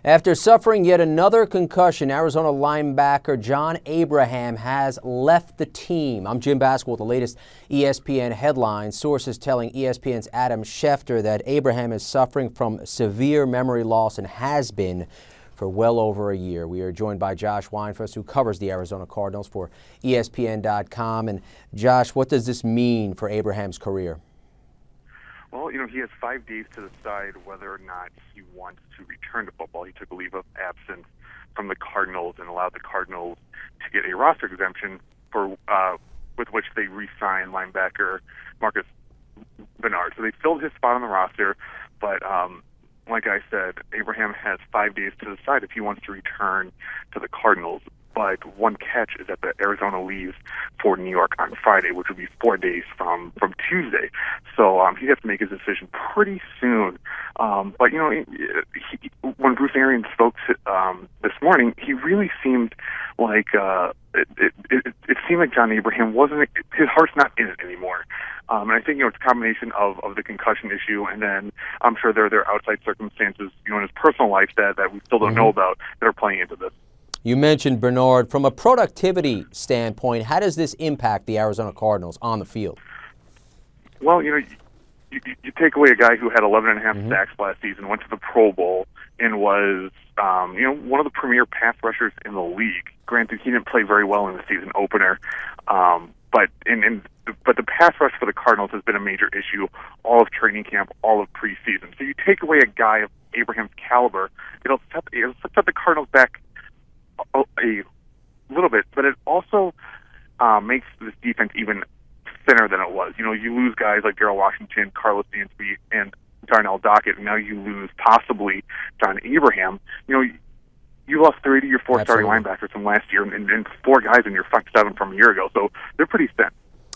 After suffering yet another concussion, Arizona linebacker John Abraham has left the team. I'm Jim Baskel with the latest ESPN headlines. Sources telling ESPN's Adam Schefter that Abraham is suffering from severe memory loss and has been for well over a year. We are joined by Josh Weinfuss, who covers the Arizona Cardinals for ESPN.com. And Josh, what does this mean for Abraham's career? Well, he has 5 days to decide whether or not he wants to return to football. He took a leave of absence from the Cardinals and allowed the Cardinals to get a roster exemption for with which they re-signed linebacker Marcus Bernard. So they filled his spot on the roster, but like I said, Abraham has 5 days to decide if he wants to return to the Cardinals. But one catch is that the Arizona leaves for New York on Friday, which would be 4 days from Tuesday. So he has to make his decision pretty soon. But when Bruce Arians spoke this morning, he really seemed like it seemed like John Abraham his heart's not in it anymore. And I think it's a combination of the concussion issue, and then I'm sure there are outside circumstances in his personal life that we still don't know about that are playing into this. You mentioned Bernard. From a productivity standpoint, how does this impact the Arizona Cardinals on the field? Well, you take away a guy who had 11 and a half sacks last season, went to the Pro Bowl, and was one of the premier pass rushers in the league. Granted, he didn't play very well in the season opener, but the pass rush for the Cardinals has been a major issue all of training camp, all of preseason. So you take away a guy of Abraham's caliber, it'll set the Cardinals back a little bit, but it also makes this defense even thinner than it was. You lose guys like Darrell Washington, Carlos Dansby, and Darnell Dockett, and now you lose possibly John Abraham. You lost 3 of your 4 starting linebackers from last year, and 4 guys in your front 7 from a year ago, so they're pretty thin.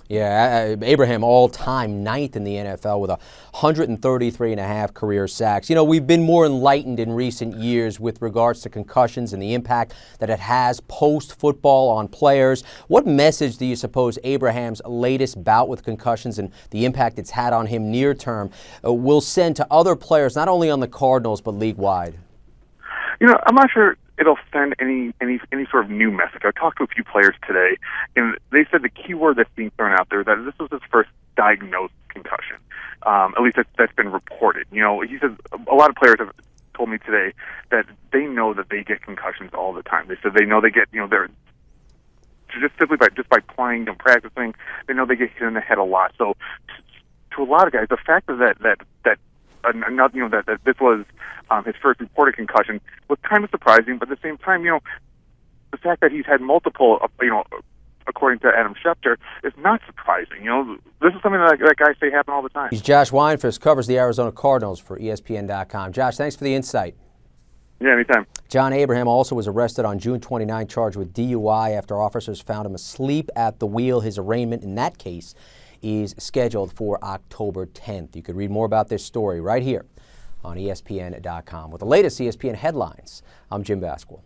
Yeah, Abraham all-time 9th in the NFL with 133.5 career sacks. We've been more enlightened in recent years with regards to concussions and the impact that it has post-football on players. What message do you suppose Abraham's latest bout with concussions and the impact it's had on him near term will send to other players, not only on the Cardinals but league-wide? I'm not sure it'll send any sort of new message. I talked to a few players today, and they said the key word that's being thrown out there that this was his first diagnosed concussion. At least that's been reported. He said a lot of players have told me today that they know that they get concussions all the time. They said they know they get they're just simply by playing and practicing, they know they get hit in the head a lot. So to a lot of guys, the fact that this was his first reported concussion was kind of surprising, but at the same time, the fact that he's had multiple, according to Adam Schefter, is not surprising. This is something that guys say happen all the time. He's Josh Weinfuss, covers the Arizona Cardinals for ESPN.com. Josh, thanks for the insight. Yeah, anytime. John Abraham also was arrested on June 29, charged with DUI after officers found him asleep at the wheel. His arraignment in that case is scheduled for October 10th. You could read more about this story right here on ESPN.com. With the latest ESPN headlines, I'm Jim Baskel.